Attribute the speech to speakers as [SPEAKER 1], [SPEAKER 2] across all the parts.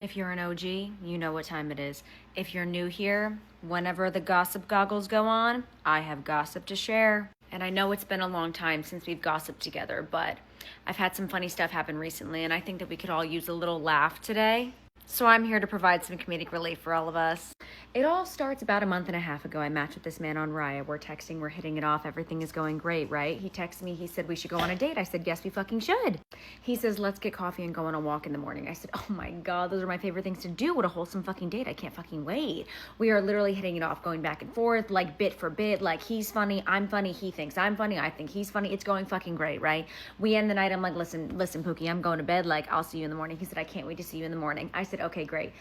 [SPEAKER 1] If you're an OG, you know what time it is. If you're new here, whenever the gossip goggles go on, I have gossip to share. And I know it's been a long time since we've gossiped together, but I've had some funny stuff happen recently, and I think that we could all use a little laugh today. So I'm here to provide some comedic relief for all of us. It all starts about a month and a half ago. I matched with this man on Raya. We're texting, we're hitting it off. Everything is going great, right? He texted me, he said we should go on a date. I said, yes, we fucking should. He says, let's get coffee and go on a walk in the morning. I said, oh my God, those are my favorite things to do. What a wholesome fucking date. I can't fucking wait. We are literally hitting it off, going back and forth, like bit for bit. Like he's funny, I'm funny, he thinks I'm funny, I think he's funny. It's going fucking great, right? We end the night, I'm like, listen, Pookie, I'm going to bed. Like, I'll see you in the morning. He said, I can't wait to see you in the morning. I said, okay, great.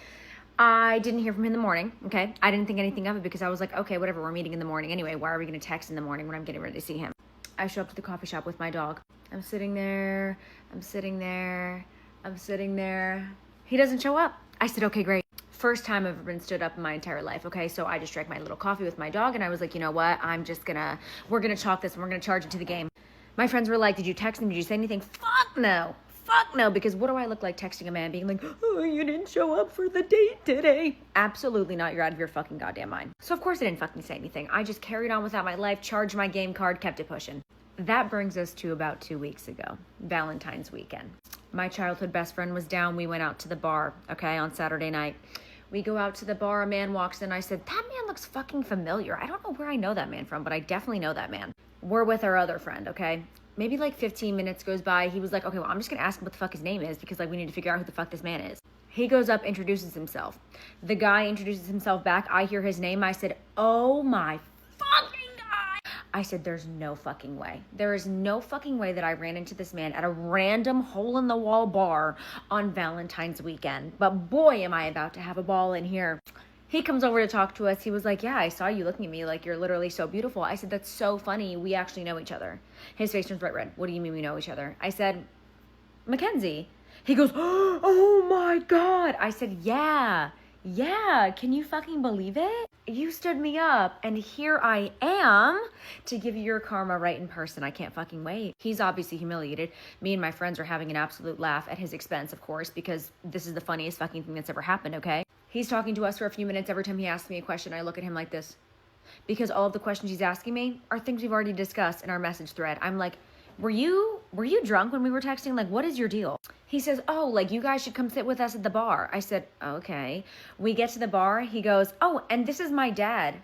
[SPEAKER 1] I didn't hear from him in the morning, okay? I didn't think anything of it because I was like, okay, whatever, we're meeting in the morning anyway. Why are we going to text in the morning when I'm getting ready to see him? I show up to the coffee shop with my dog. I'm sitting there. He doesn't show up. I said, okay, great. First time I've ever been stood up in my entire life, okay? So I just drank my little coffee with my dog and I was like, you know what? We're going to chalk this and we're going to charge it to the game. My friends were like, did you text him? Did you say anything? Fuck no, because what do I look like texting a man being like, oh, you didn't show up for the date today? Absolutely not. You're out of your fucking goddamn mind. So of course I didn't fucking say anything. I just carried on without my life, charged my game card, kept it pushing. That brings us to about 2 weeks ago, Valentine's weekend. My childhood best friend was down. We went out to the bar, okay, on Saturday night. We go out to the bar, a man walks in. I said, that man looks fucking familiar. I don't know where I know that man from, but I definitely know that man. We're with our other friend, okay? Maybe like 15 minutes goes by. He was like, okay, well, I'm just going to ask him what the fuck his name is because like we need to figure out who the fuck this man is. He goes up, introduces himself. The guy introduces himself back. I hear his name. I said, oh my fucking God. I said, there's no fucking way. There is no fucking way that I ran into this man at a random hole in the wall bar on Valentine's weekend. But boy, am I about to have a ball in here. He comes over to talk to us. He was like, yeah, I saw you looking at me like you're literally so beautiful. I said, that's so funny. We actually know each other. His face turns bright red. What do you mean we know each other? I said, Mackenzie. He goes, oh my God. I said, yeah. Can you fucking believe it? You stood me up and here I am to give you your karma right in person. I can't fucking wait. He's obviously humiliated. Me and my friends are having an absolute laugh at his expense, of course, because this is the funniest fucking thing that's ever happened, okay? He's talking to us for a few minutes. Every time he asks me a question, I look at him like this. Because all of the questions he's asking me are things we've already discussed in our message thread. I'm like, were you drunk when we were texting? Like, what is your deal? He says, oh, like you guys should come sit with us at the bar. I said, okay. We get to the bar. He goes, oh, and this is my dad.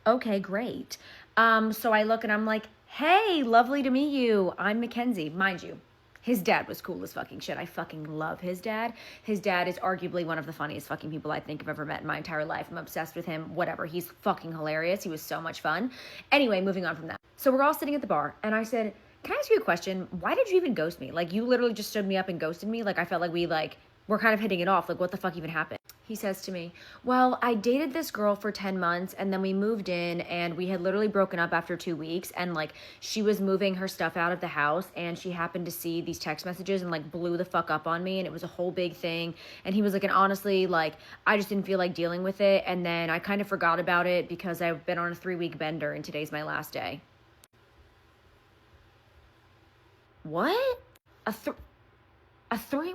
[SPEAKER 1] Okay, great. So I look and I'm like, hey, lovely to meet you. I'm Mackenzie. Mind you, his dad was cool as fucking shit. I fucking love his dad. His dad is arguably one of the funniest fucking people I think I've ever met in my entire life. I'm obsessed with him. Whatever. He's fucking hilarious. He was so much fun. Anyway, moving on from that. So we're all sitting at the bar and I said, can I ask you a question? Why did you even ghost me? Like you literally just stood me up and ghosted me. Like I felt like we're kind of hitting it off. Like what the fuck even happened? He says to me, well, I dated this girl for 10 months and then we moved in and we had literally broken up after 2 weeks and like she was moving her stuff out of the house and she happened to see these text messages and like blew the fuck up on me and it was a whole big thing. And he was like, and honestly, like I just didn't feel like dealing with it. And then I kind of forgot about it because I've been on a 3-week bender and today's my last day. What? A 3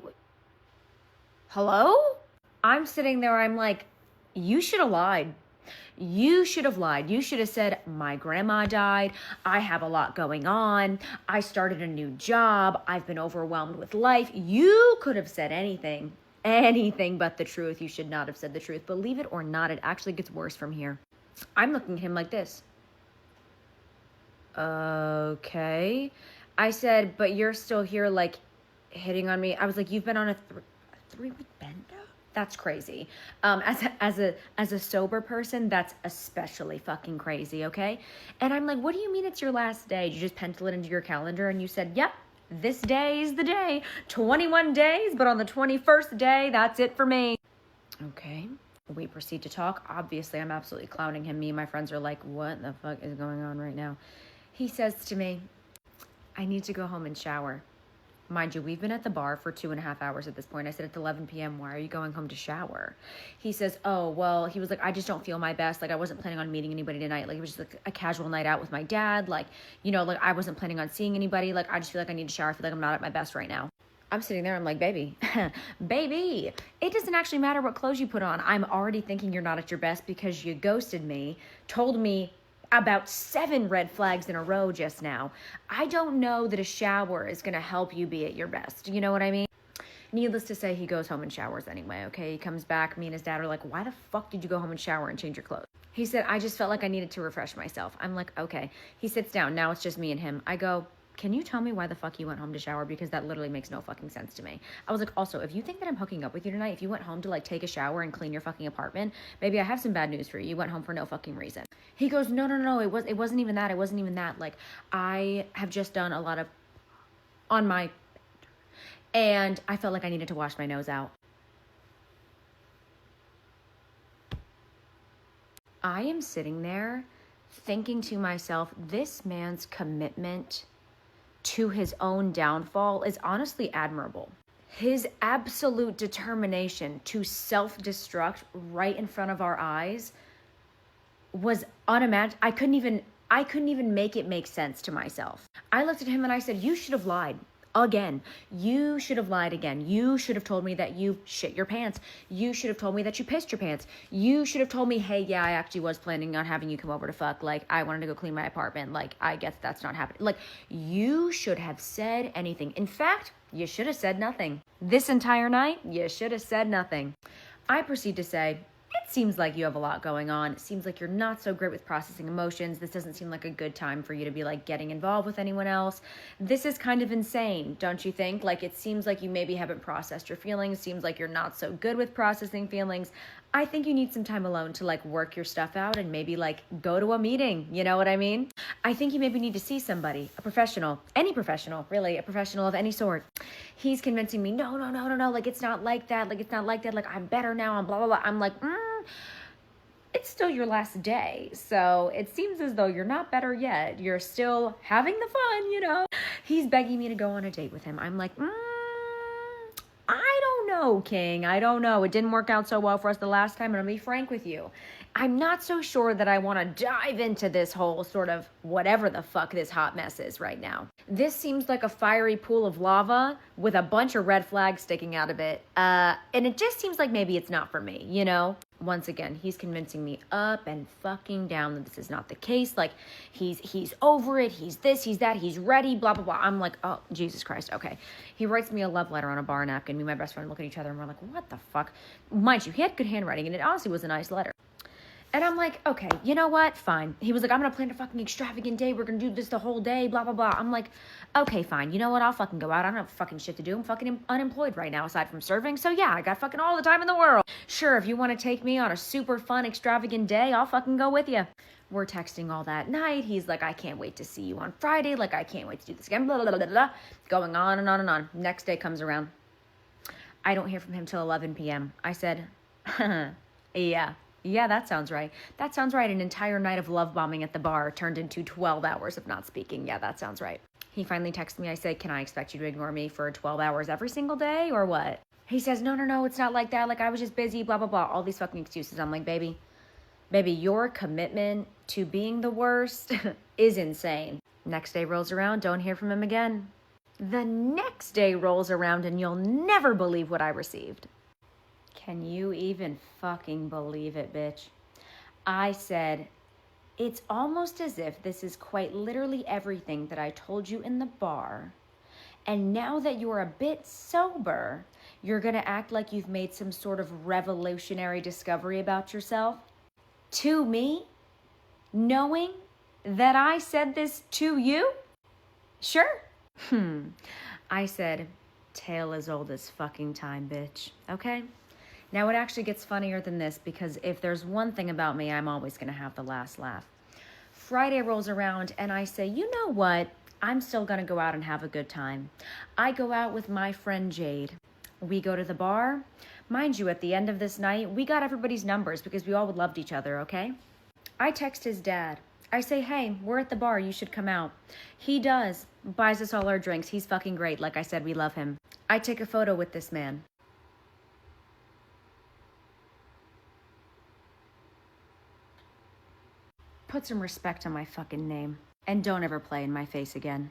[SPEAKER 1] Hello? I'm sitting there, I'm like, you should have lied. You should have lied. You should have said, my grandma died. I have a lot going on. I started a new job. I've been overwhelmed with life. You could have said anything but the truth. You should not have said the truth. Believe it or not, it actually gets worse from here. I'm looking at him like this. Okay. I said, but you're still here, like, hitting on me. I was like, you've been on a 3-week bender? That's crazy. As a sober person, that's especially fucking crazy, okay? And I'm like, what do you mean it's your last day? Did you just pencil it into your calendar and you said, yep, this day is the day. 21 days, but on the 21st day, that's it for me. Okay. We proceed to talk. Obviously, I'm absolutely clowning him. Me and my friends are like, what the fuck is going on right now? He says to me, I need to go home and shower. Mind you, we've been at the bar for 2.5 hours at this point. I said, it's 11 p.m. Why are you going home to shower? He says, oh, well, he was like, I just don't feel my best. Like, I wasn't planning on meeting anybody tonight. Like, it was just like a casual night out with my dad. Like, you know, like I wasn't planning on seeing anybody. Like, I just feel like I need to shower. I feel like I'm not at my best right now. I'm sitting there, I'm like, baby, baby, it doesn't actually matter what clothes you put on. I'm already thinking you're not at your best because you ghosted me, told me about 7 red flags in a row just now. I don't know that a shower is going to help you be at your best. You know what I mean? Needless to say, he goes home and showers anyway, okay? He comes back, me and his dad are like, why the fuck did you go home and shower and change your clothes? He said, I just felt like I needed to refresh myself. I'm like, okay. He sits down, now it's just me and him. I go, can you tell me why the fuck you went home to shower? Because that literally makes no fucking sense to me. I was like, also, if you think that I'm hooking up with you tonight, if you went home to like take a shower and clean your fucking apartment, baby, I have some bad news for you. You went home for no fucking reason. He goes, no, it wasn't even that. It wasn't even that. Like, I have just done a lot of on my, and I felt like I needed to wash my nose out. I am sitting there thinking to myself, this man's commitment to his own downfall is honestly admirable. His absolute determination to self-destruct right in front of our eyes was unimaginable. I couldn't even make it make sense to myself. I looked at him and I said, you should have lied. Again, you should have lied again. You should have told me that you shit your pants. You should have told me that you pissed your pants. You should have told me, hey, yeah, I actually was planning on having you come over to fuck. Like, I wanted to go clean my apartment. Like, I guess that's not happening. Like, you should have said anything. In fact, you should have said nothing. This entire night, you should have said nothing. I proceed to say, it seems like you have a lot going on. It seems like you're not so great with processing emotions. This doesn't seem like a good time for you to be like getting involved with anyone else. This is kind of insane, don't you think? Like, it seems like you maybe haven't processed your feelings. Seems like you're not so good with processing feelings. I think you need some time alone to like work your stuff out and maybe like go to a meeting. You know what I mean? I think you maybe need to see somebody, a professional, any professional, really, a professional of any sort. He's convincing me, no, like it's not like that. Like, it's not like that. Like, I'm better now and blah, blah, blah. I'm like, it's still your last day. So it seems as though you're not better yet. You're still having the fun, you know? He's begging me to go on a date with him. I'm like, I don't know, King. I don't know. It didn't work out so well for us the last time. And I'll be frank with you. I'm not so sure that I want to dive into this whole sort of whatever the fuck this hot mess is right now. This seems like a fiery pool of lava with a bunch of red flags sticking out of it. And it just seems like maybe it's not for me, you know? Once again, he's convincing me up and fucking down that this is not the case. Like, he's over it. He's this, he's that, he's ready, blah, blah, blah. I'm like, oh, Jesus Christ. Okay. He writes me a love letter on a bar napkin. Me and my best friend look at each other and we're like, what the fuck? Mind you, he had good handwriting and it honestly was a nice letter. And I'm like, okay, you know what? Fine. He was like, I'm going to plan a fucking extravagant day. We're going to do this the whole day, blah, blah, blah. I'm like, okay, fine. You know what? I'll fucking go out. I don't have fucking shit to do. I'm fucking unemployed right now aside from serving. So yeah, I got fucking all the time in the world. Sure, if you want to take me on a super fun, extravagant day, I'll fucking go with you. We're texting all that night. He's like, I can't wait to see you on Friday. Like, I can't wait to do this again, blah, blah, blah, blah, blah. Going on and on and on. Next day comes around. I don't hear from him till 11 p.m. I said, Yeah, that sounds right. That sounds right. An entire night of love bombing at the bar turned into 12 hours of not speaking. Yeah, that sounds right. He finally texts me. I say, can I expect you to ignore me for 12 hours every single day or what? He says, no, it's not like that. Like, I was just busy, blah, blah, blah. All these fucking excuses. I'm like, baby, your commitment to being the worst is insane. Next day rolls around. Don't hear from him again. The next day rolls around and you'll never believe what I received. Can you even fucking believe it, bitch? I said, it's almost as if this is quite literally everything that I told you in the bar. And now that you're a bit sober, you're going to act like you've made some sort of revolutionary discovery about yourself. To me, knowing that I said this to you? Sure. I said, tale as old as fucking time, bitch. Okay? Now, it actually gets funnier than this because if there's one thing about me, I'm always going to have the last laugh. Friday rolls around and I say, you know what? I'm still going to go out and have a good time. I go out with my friend Jade. We go to the bar. Mind you, at the end of this night, we got everybody's numbers because we all loved each other, okay? I text his dad. I say, hey, we're at the bar. You should come out. He does. Buys us all our drinks. He's fucking great. Like I said, we love him. I take a photo with this man. Put some respect on my fucking name. And don't ever play in my face again.